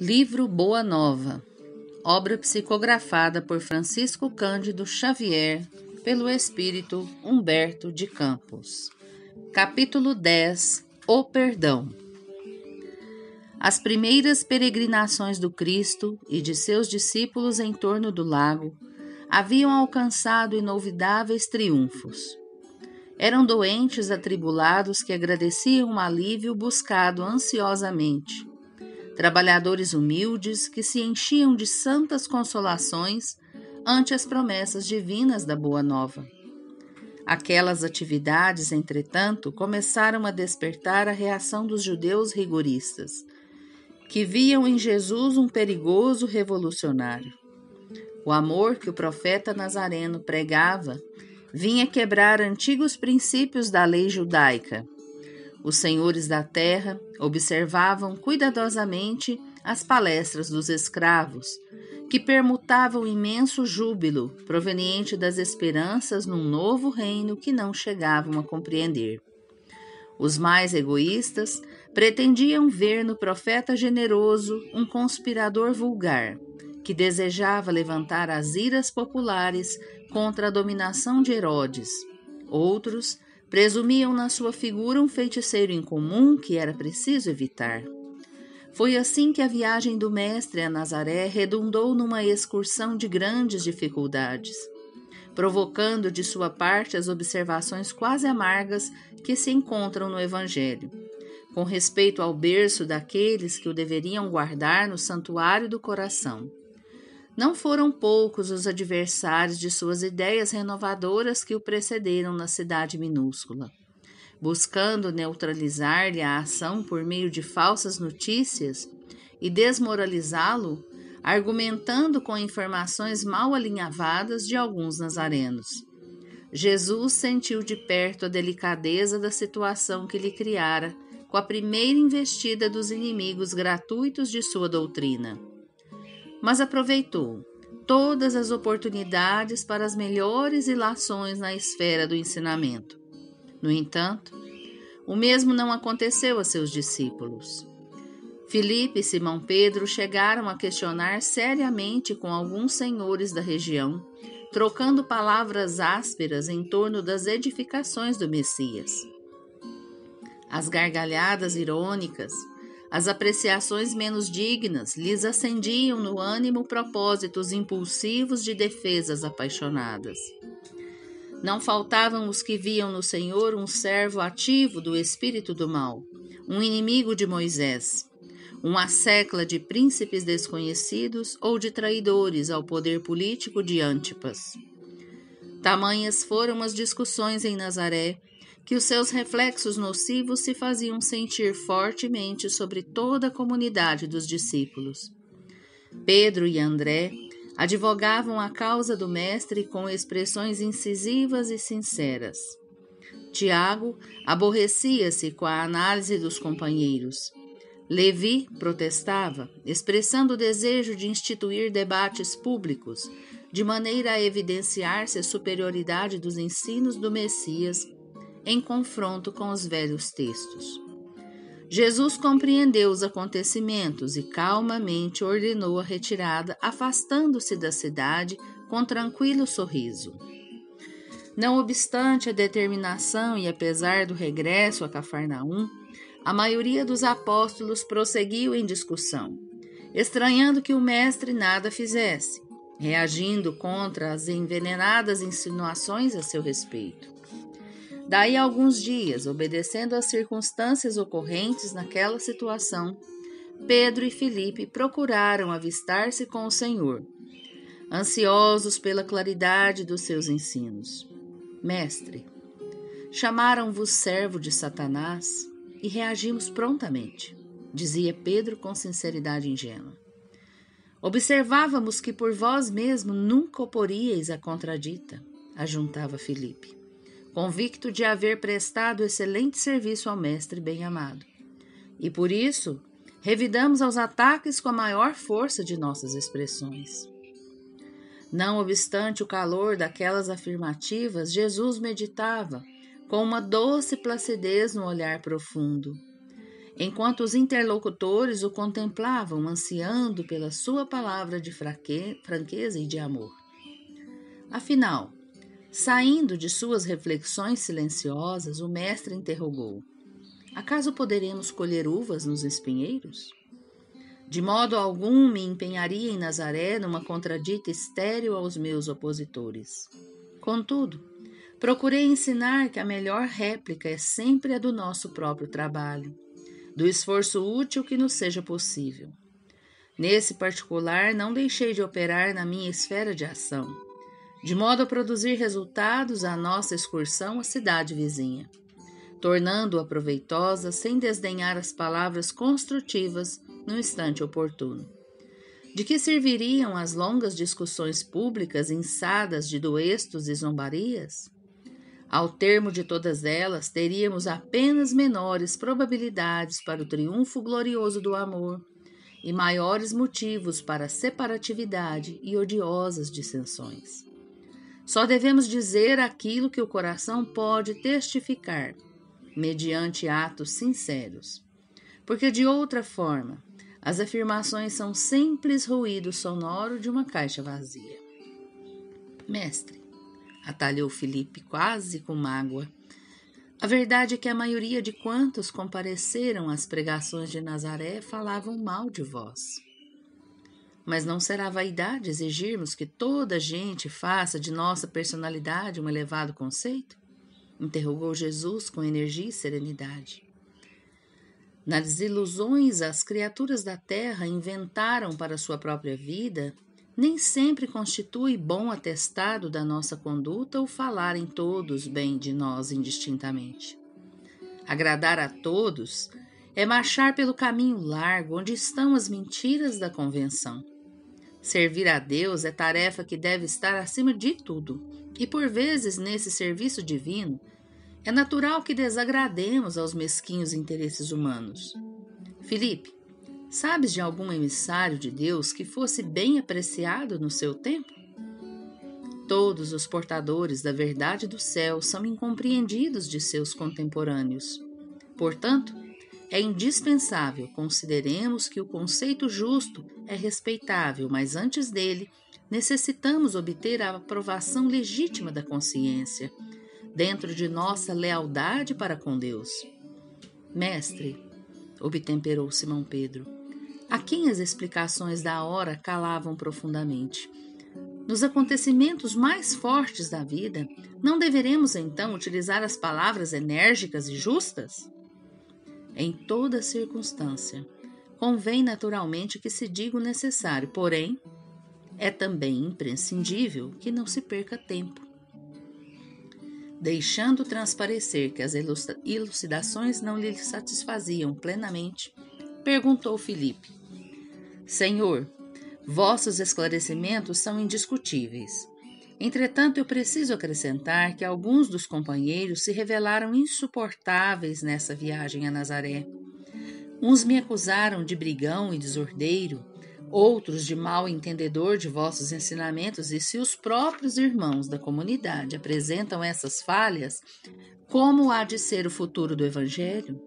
Livro Boa Nova, obra psicografada por Francisco Cândido Xavier, pelo espírito Humberto de Campos. Capítulo 10. O Perdão. As primeiras peregrinações do Cristo e de seus discípulos em torno do lago haviam alcançado inolvidáveis triunfos. Eram doentes atribulados que agradeciam um alívio buscado ansiosamente. Trabalhadores humildes que se enchiam de santas consolações ante as promessas divinas da Boa Nova. Aquelas atividades, entretanto, começaram a despertar a reação dos judeus rigoristas, que viam em Jesus um perigoso revolucionário. O amor que o profeta Nazareno pregava vinha quebrar antigos princípios da lei judaica. Os senhores da terra observavam cuidadosamente as palestras dos escravos, que permutavam imenso júbilo proveniente das esperanças num novo reino que não chegavam a compreender. Os mais egoístas pretendiam ver no profeta generoso um conspirador vulgar, que desejava levantar as iras populares contra a dominação de Herodes. Outros presumiam na sua figura um feiticeiro incomum que era preciso evitar. Foi assim que a viagem do mestre a Nazaré redundou numa excursão de grandes dificuldades, provocando de sua parte as observações quase amargas que se encontram no Evangelho, com respeito ao berço daqueles que o deveriam guardar no santuário do coração. Não foram poucos os adversários de suas ideias renovadoras que o precederam na cidade minúscula, buscando neutralizar-lhe a ação por meio de falsas notícias e desmoralizá-lo, argumentando com informações mal alinhavadas de alguns nazarenos. Jesus sentiu de perto a delicadeza da situação que lhe criara com a primeira investida dos inimigos gratuitos de sua doutrina. Mas aproveitou todas as oportunidades para as melhores ilações na esfera do ensinamento. No entanto, o mesmo não aconteceu a seus discípulos. Filipe e Simão Pedro chegaram a questionar seriamente com alguns senhores da região, trocando palavras ásperas em torno das edificações do Messias. As gargalhadas irônicas, as apreciações menos dignas lhes acendiam no ânimo propósitos impulsivos de defesas apaixonadas. Não faltavam os que viam no Senhor um servo ativo do espírito do mal, um inimigo de Moisés, uma secla de príncipes desconhecidos ou de traidores ao poder político de Antipas. Tamanhas foram as discussões em Nazaré, que os seus reflexos nocivos se faziam sentir fortemente sobre toda a comunidade dos discípulos. Pedro e André advogavam a causa do mestre com expressões incisivas e sinceras. Tiago aborrecia-se com a análise dos companheiros. Levi protestava, expressando o desejo de instituir debates públicos, de maneira a evidenciar-se a superioridade dos ensinos do Messias em confronto com os velhos textos. Jesus compreendeu os acontecimentos e calmamente ordenou a retirada, afastando-se da cidade com tranquilo sorriso. Não obstante a determinação e apesar do regresso a Cafarnaum, a maioria dos apóstolos prosseguiu em discussão, estranhando que o mestre nada fizesse, reagindo contra as envenenadas insinuações a seu respeito. Daí a alguns dias, obedecendo às circunstâncias ocorrentes naquela situação, Pedro e Filipe procuraram avistar-se com o Senhor, ansiosos pela claridade dos seus ensinos. Mestre, chamaram-vos servo de Satanás e reagimos prontamente, dizia Pedro com sinceridade ingênua. Observávamos que por vós mesmo nunca oporíeis a contradita, ajuntava Filipe, convicto de haver prestado excelente serviço ao mestre bem-amado. E por isso, revidamos aos ataques com a maior força de nossas expressões. Não obstante o calor daquelas afirmativas, Jesus meditava, com uma doce placidez no olhar profundo. enquanto os interlocutores o contemplavam ansiando pela sua palavra de franqueza e de amor. Afinal, saindo de suas reflexões silenciosas, o mestre interrogou: acaso poderemos colher uvas nos espinheiros? De modo algum me empenharia em Nazaré numa contradita estéril aos meus opositores. Contudo, procurei ensinar que a melhor réplica é sempre a do nosso próprio trabalho, do esforço útil que nos seja possível. Nesse particular, não deixei de operar na minha esfera de ação, de modo a produzir resultados à nossa excursão à cidade vizinha, tornando-a proveitosa sem desdenhar as palavras construtivas no instante oportuno. De que serviriam as longas discussões públicas inçadas de duestos e zombarias? Ao termo de todas elas, teríamos apenas menores probabilidades para o triunfo glorioso do amor e maiores motivos para a separatividade e odiosas dissensões. Só devemos dizer aquilo que o coração pode testificar, mediante atos sinceros, porque de outra forma, as afirmações são simples ruído sonoro de uma caixa vazia. Mestre, atalhou Filipe quase com mágoa, a verdade é que a maioria de quantos compareceram às pregações de Nazaré falavam mal de vós. Mas não será vaidade exigirmos que toda a gente faça de nossa personalidade um elevado conceito? Interrogou Jesus com energia e serenidade. Nas ilusões as criaturas da terra inventaram para sua própria vida, nem sempre constitui bom atestado da nossa conduta o falarem todos bem de nós indistintamente. Agradar a todos é marchar pelo caminho largo onde estão as mentiras da convenção. Servir a Deus é tarefa que deve estar acima de tudo, e por vezes nesse serviço divino é natural que desagrademos aos mesquinhos interesses humanos. Filipe, sabes de algum emissário de Deus que fosse bem apreciado no seu tempo? Todos os portadores da verdade do céu são incompreendidos de seus contemporâneos. Portanto, é indispensável consideremos que o conceito justo é respeitável, mas antes dele, necessitamos obter a aprovação legítima da consciência, dentro de nossa lealdade para com Deus. Mestre, obtemperou Simão Pedro, a quem as explicações da hora calavam profundamente. Nos acontecimentos mais fortes da vida, não deveremos então utilizar as palavras enérgicas e justas? Em toda circunstância, convém naturalmente que se diga o necessário, porém, é também imprescindível que não se perca tempo. Deixando transparecer que as elucidações não lhe satisfaziam plenamente, perguntou Filipe: Senhor, vossos esclarecimentos são indiscutíveis. Entretanto, eu preciso acrescentar que alguns dos companheiros se revelaram insuportáveis nessa viagem a Nazaré. Uns me acusaram de brigão e desordeiro, outros de mal entendedor de vossos ensinamentos, e se os próprios irmãos da comunidade apresentam essas falhas, como há de ser o futuro do Evangelho?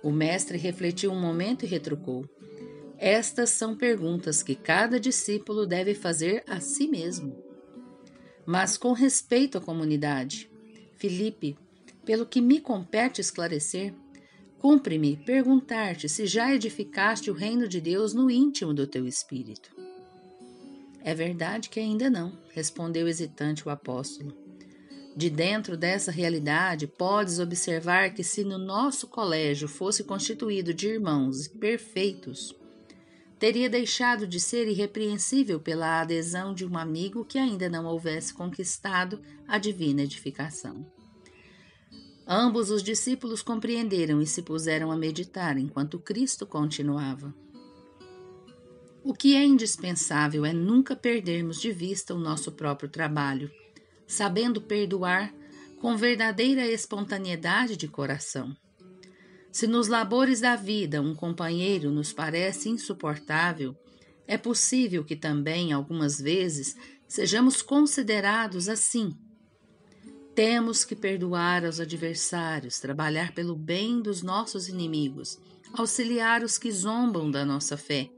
O mestre refletiu um momento e retrucou: estas são perguntas que cada discípulo deve fazer a si mesmo. Mas com respeito à comunidade, Filipe, pelo que me compete esclarecer, cumpre-me perguntar-te se já edificaste o reino de Deus no íntimo do teu espírito. É verdade que ainda não, respondeu hesitante o apóstolo. De dentro dessa realidade, podes observar que se no nosso colégio fosse constituído de irmãos perfeitos, teria deixado de ser irrepreensível pela adesão de um amigo que ainda não houvesse conquistado a divina edificação. Ambos os discípulos compreenderam e se puseram a meditar enquanto Cristo continuava. O que é indispensável é nunca perdermos de vista o nosso próprio trabalho, sabendo perdoar com verdadeira espontaneidade de coração. Se nos labores da vida um companheiro nos parece insuportável, é possível que também, algumas vezes, sejamos considerados assim. Temos que perdoar aos adversários, trabalhar pelo bem dos nossos inimigos, auxiliar os que zombam da nossa fé.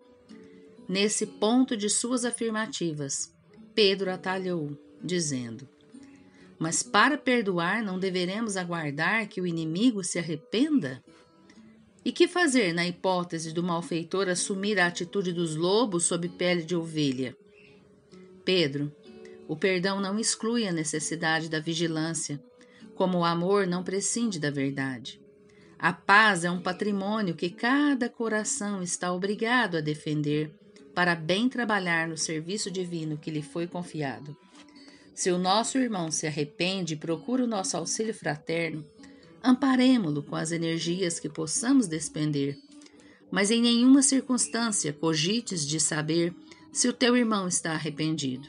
Nesse ponto de suas afirmativas, Pedro atalhou, dizendo: mas para perdoar não deveremos aguardar que o inimigo se arrependa? E que fazer na hipótese do malfeitor assumir a atitude dos lobos sob pele de ovelha? Pedro, o perdão não exclui a necessidade da vigilância, como o amor não prescinde da verdade. A paz é um patrimônio que cada coração está obrigado a defender para bem trabalhar no serviço divino que lhe foi confiado. Se o nosso irmão se arrepende e procura o nosso auxílio fraterno, amparemo-lo com as energias que possamos despender, mas em nenhuma circunstância cogites de saber se o teu irmão está arrependido.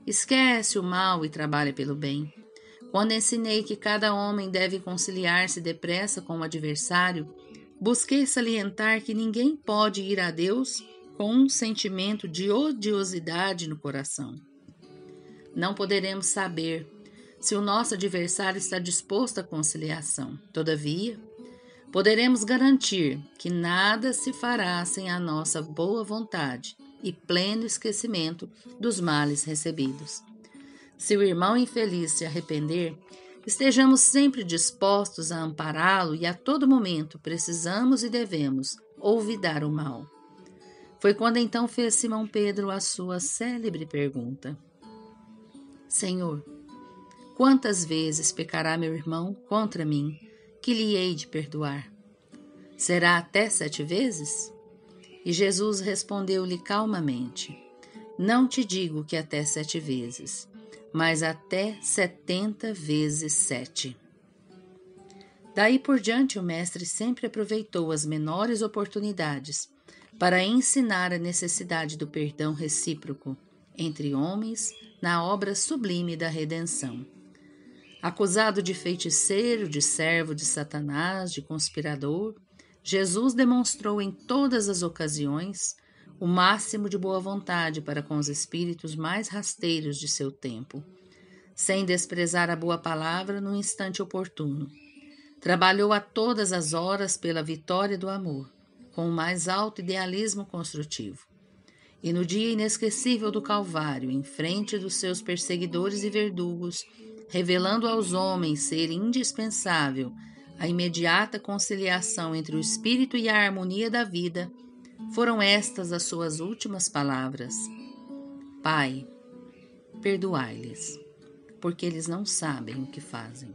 Esquece o mal e trabalha pelo bem. Quando ensinei que cada homem deve conciliar-se depressa com o adversário, busquei salientar que ninguém pode ir a Deus com um sentimento de odiosidade no coração. Não poderemos saber se o nosso adversário está disposto à conciliação. Todavia, poderemos garantir que nada se fará sem a nossa boa vontade e pleno esquecimento dos males recebidos. Se o irmão infeliz se arrepender, estejamos sempre dispostos a ampará-lo e a todo momento precisamos e devemos olvidar o mal. Foi quando então fez Simão Pedro a sua célebre pergunta: Senhor, quantas vezes pecará meu irmão contra mim, que lhe hei de perdoar? Será até 7 vezes? E Jesus respondeu-lhe calmamente: não te digo que até 7 vezes, mas até 70 vezes 7. Daí por diante o mestre sempre aproveitou as menores oportunidades para ensinar a necessidade do perdão recíproco entre homens na obra sublime da redenção. Acusado de feiticeiro, de servo de Satanás, de conspirador, Jesus demonstrou em todas as ocasiões o máximo de boa vontade para com os espíritos mais rasteiros de seu tempo, sem desprezar a boa palavra no instante oportuno. Trabalhou a todas as horas pela vitória do amor, com o mais alto idealismo construtivo. E no dia inesquecível do Calvário, em frente dos seus perseguidores e verdugos, revelando aos homens ser indispensável a imediata conciliação entre o espírito e a harmonia da vida, foram estas as suas últimas palavras: Pai, perdoai-lhes, porque eles não sabem o que fazem.